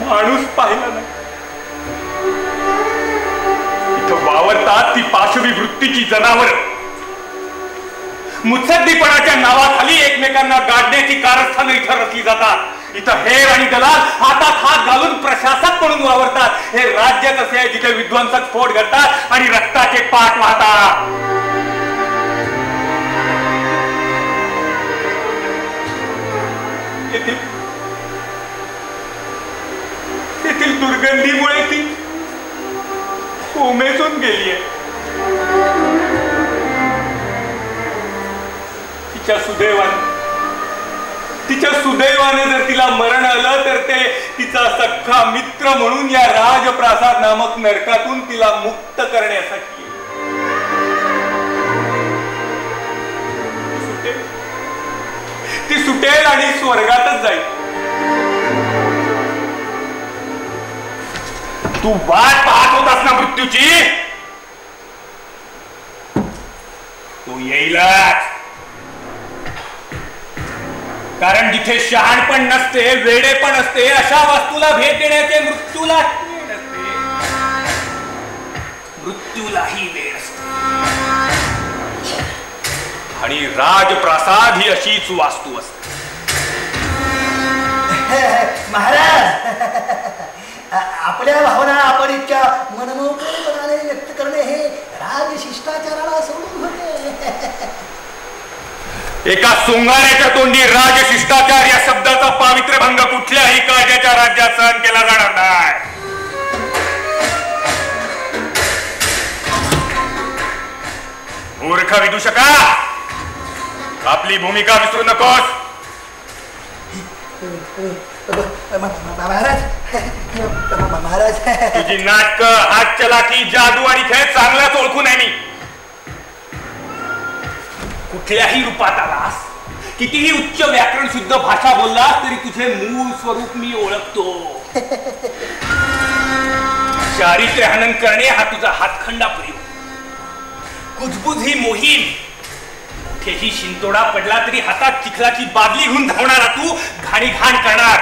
माणूस पाहिला नाही. इथं वावरतात ती पाशवी वृत्तीची जनावर. मुत्सद्दीपणाच्या नावाखाली एकमेकांना गाडण्याची कारस्थानं इथं रचली जातात. इथं हेर आणि दलाल हातात हात घालून प्रशासक म्हणून वावरतात. हे राज्य कसे आहे जिथे विध्वंसक स्फोट घडतात आणि रक्ताचे पाठ वाहतात. येथील दुर्गंधीमुळे ती कोमेजून गेली आहे. तिच्या सुदैवाने जर तिला मरण आलं तर ते तिचा सख्खा मित्र म्हणून या राजप्रासाद नामक नरकातून तिला मुक्त करण्यासाठी. ती सुटेल आणि स्वर्गातच जाईल. तू वाट पाहत होतास ना मृत्यूची? तू येईलच. कारण जिथे शहाणपण नसते, वेडेपण असते, अशा वस्तूला भेट देण्याचे मृत्यूलाही वेळ असते. आणि राजप्रासाद ही अशीच वास्तू असते. महाराज, आपल्या भावना आपण इतक्या मनमोकळेपणाने व्यक्त करणे हे राजशिष्टाचाराला सोडून होते. एका सोंगाऱ्याच्या तोंडी राजशिष्टाचार या शब्दाचा पावित्र्य भंग कुठल्याही कायद्याच्या राज्यात सहन केला जाणार नाही. मूर्ख विदूषका, आपली भूमिका विसरू नकोस. महाराज, तुझी नाटक, हात चलाकी, जादू आणि खेळ चांगलाच ओळखून आहे मी. कुठल्याही रूपात आलास, कितीही उच्च व्याकरण शुद्ध भाषा बोललास तरी तुझे मूळ स्वरूप मी ओळखतो. चारित्र्य हनन करणे हा तुझा हातखंडा प्रयोग. कुजबुज ही मोहीम. कुठेही शिंतोडा पडला तरी हातात चिखलाची बादली घेऊन धावणारा तू घाणी घाण करणार.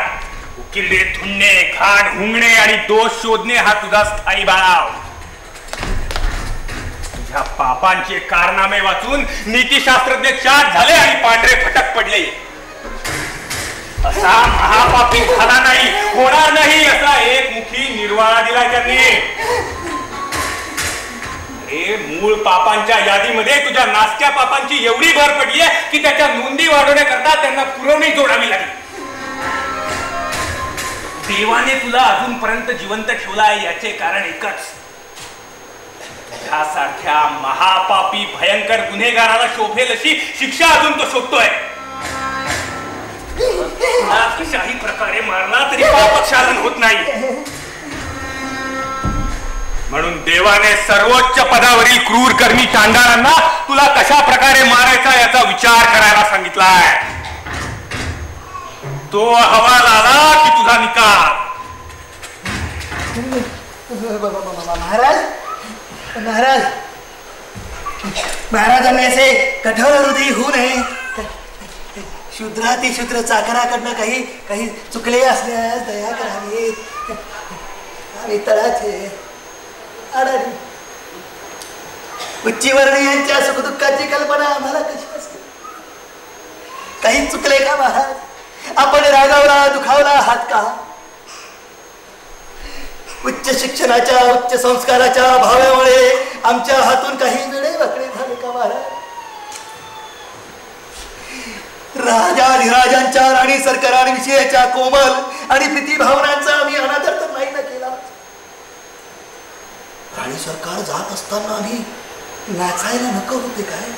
उकिरडे धुंडणे, घाण हुंगणे आणि दोष शोधणे हा तुझा स्थायी बाळाव. तुझ्या पापांचे कारनामे वाचून नीतिशास्त्रज्ञ चाट झाले आणि पांढरे फटक पडले. असा महापापी झाला नाही, होणार नाही असा एकमुखी निर्वाळा दिला त्यांनी. मूळ पापांच्या यादीमध्ये तुझ्या नासक्या पापांची एवढी भर पडली आहे की त्याच्या नोंदी वाढवण्याकरता त्यांना पुरवणी जोडावी लागली. देवाने तुला अजूनपर्यंत जिवंत ठेवला आहे याचे कारण एकच. त्यासारख्या महापापी भयंकर गुन्हेगाराला शोभेल अशी शिक्षा अजून तो शोधतोय. कशाही प्रकारे मारला तरी पापक्षालन होत नाही. म्हणून देवाने सर्वोच्च पदावरील क्रूर कर्मी चांडाळांना तुला कशा प्रकारे मारायचा याचा विचार करायला सांगितलाय. तो अहवाल आला की तुझा निकाल. महाराज, महाराज, महाराजांनी असे कठोर हृदयी होऊ नये. शूद्रातिशूद्र चाकराकडनं काही चुकले असल्यास दया करावी. आम्ही तळाचे अडाणी उच्चवर्णीयांच्या सुखदुःखाची कल्पना आम्हाला कशी असते. काही चुकले का महाराज? आपण रागावला, दुखावला आहात का? उच्च शिक्षणाच्या, उच्च संस्काराच्या अभावामुळे आमच्या हातून काही वेळे वाकडे झाले का महाराज? राजाधिराजांच्या, राणी सरकारांविषयीच्या कोमल आणि प्रीतिभावनांचा आम्ही अनादर तर नाही ना केला. राणी सरकार जात असताना आम्ही नाचायला नको होते काय?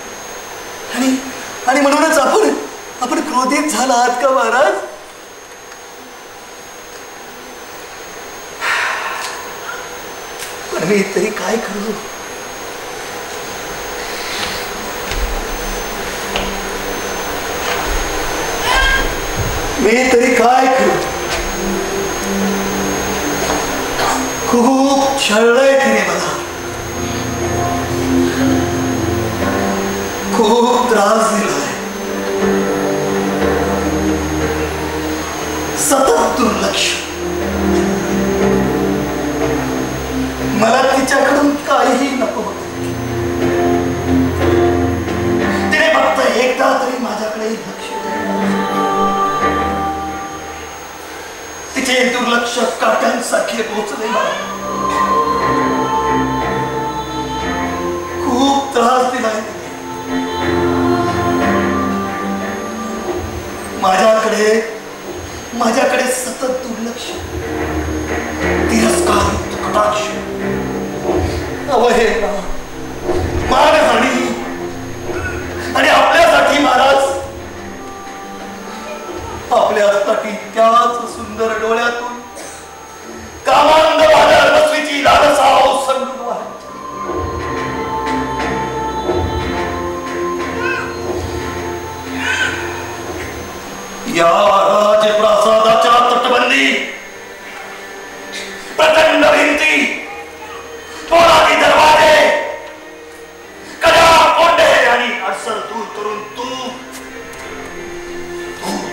आणि म्हणूनच आपण क्रोधित झाला आहात का महाराज? पण मी तरी काय करू? मी तरी काय करू? खूप छळलंय तिने मला, खूप त्रास दिलाय, सतत दुर्लक्ष, मला तिच्याकडून काहीही नको होतं. तिने फक्त एकदा तरी माझ्याकडे लक्ष द्यावं. तिचे दुर्लक्ष काट्यांसारखे पोचले मला. खूप त्रास दिलाय तिने. माझ्याकडे सतत दुर्लक्ष, तिरस्कार, कटाक्ष, अवहेलना, मानहानी आणि आपल्यासाठी महाराज, आपल्यासाठी त्याच सुंदर डोळ्यातून कामांध वादळ बसवीची लालसा ओसंडून वाहते. या राजप्रासादाच्या तटबंदी, प्रचंड भिंती, पोलादी दरवाजे, कड्या, कोंडे आणि अडसर दूर करून तू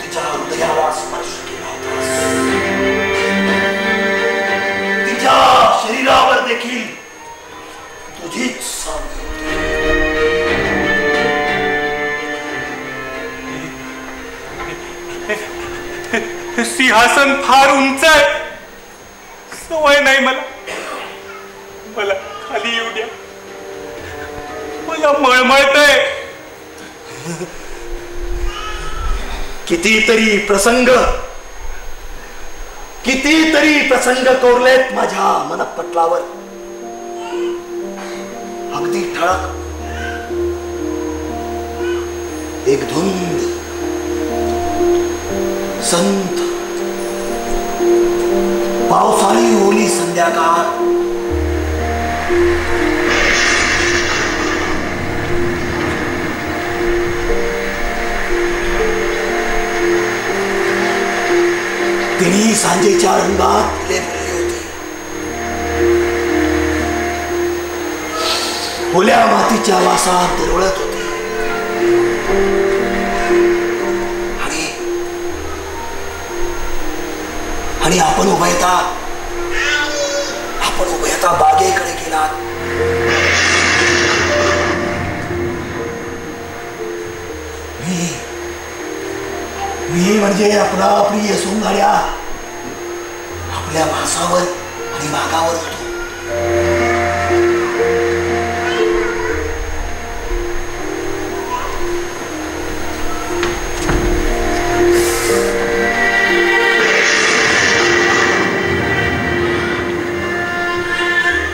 तिच्या हृदयाला स्पर्श केला होतास. तिच्या शरीरावर देखील तुझीच सावली होती. सिंहासन फार उंच आहे, सवय नाही मला. मला खाली येऊ द्या, मला मळमळतंय. कितीतरी प्रसंग कोरलेत माझ्या मनपटलावर. अगदी ठळक एक धुंद संत पावसाळी ओली संध्याकाळ. तिन्ही सांजेच्या रंगात फुले होती. ओल्या मातीच्या वासात दरवळत होती. आणि आपण उभयता बागेकडे गेलात. मी म्हणजे आपला प्रिय सोंगाड्या आपल्या भासावर आणि बागावर होतो.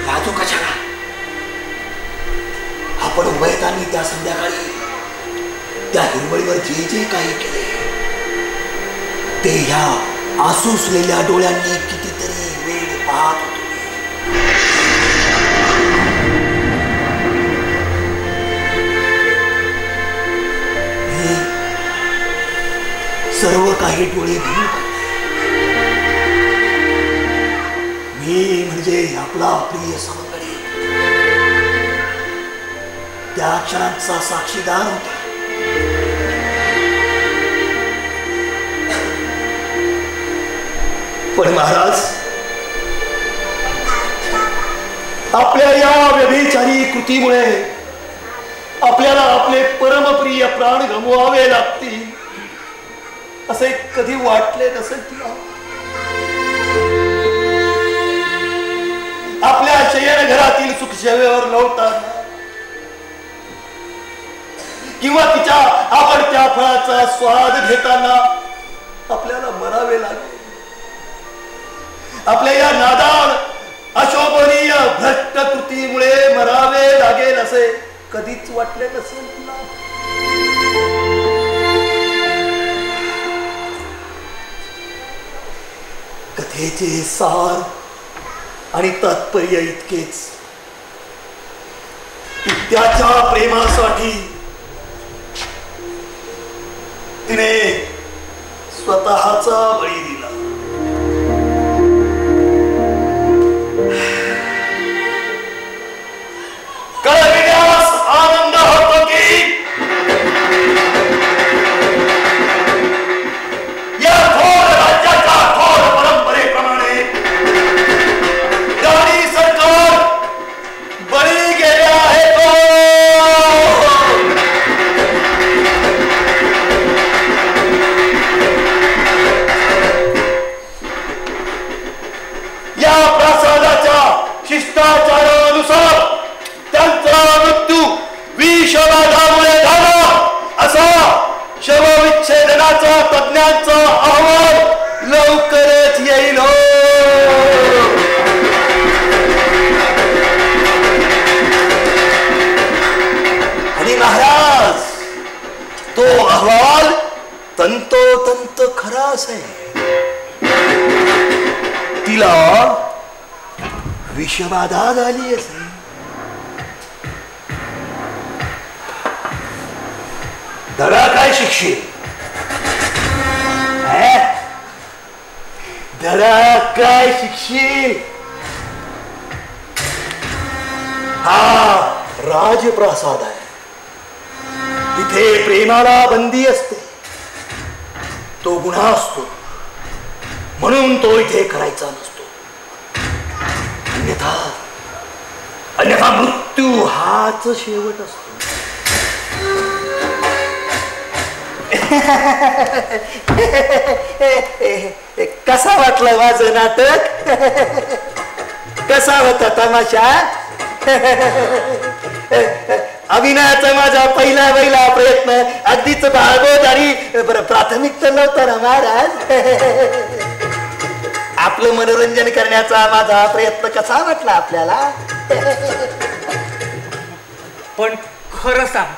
लाजो कशाला? आपण उभयतांनी त्या संध्याकाळी त्या हिरवळीवर जे जे काही केले ते ह्या आसुसलेल्या डोळ्यांनी कितीतरी वेळ पाहत होतो. मी सर्व काही डोळे भिन्न पडले. मी म्हणजे आपला प्रिय समकडी त्या क्षणांचा साक्षीदार होता. पण महाराज, आपल्या या व्यभिचारी कृतीमुळे आपल्याला आपले परमप्रिय प्राण गमवावे लागतील असे कधी वाटले नसेल तुला? आपल्या शयनघरातील सुखसेवेवर लोटताना किंवा तिच्या आवडत्या फळाचा स्वाद घेताना आपल्याला मरावे लागेल. आपल्या या नादान अशोभनीय भ्रष्ट कृतीमुळे मरावे लागेल असे कधीच वाटले नसेल तुला? कथेचे सार आणि तात्पर्य इतकेच की त्याच्या प्रेमासाठी तिने स्वतःचा बळी दिला. कळविण्यास आनंद होतो की या थोर राज्याच्या थोर परंपरेप्रमाणे राणी सरकार त्या प्रासादाच्या शिष्टाचारानुसार त्यांचा मृत्यू विषबाधामुळे झाला असा शवविच्छेदनाचा तज्ञांचा अहवाल लवकरच येईल. आणि महाराज, तो अहवाल तंतोतंत खराच आहे. तिला विषबाधा झाली असेल. दडा काय शिक्षे, दडा काय शिक्षे. हा राजप्रासाद आहे. इथे प्रेमाला बंदी असते. तो गुन्हा असतो म्हणून तो इथे करायचा नसतो. अन्यथा मृत्यू हाच शेवट असतो. कसा वाटलं माझं नाटक? कसा होता तमाशा? अभिनयाचा माझा पहिला प्रयत्न अगदीच भागवदारी प्राथमिक तर नव्हता ना महाराज. आपलं मनोरंजन करण्याचा माझा प्रयत्न कसा वाटला आपल्याला? पण खरं सांग,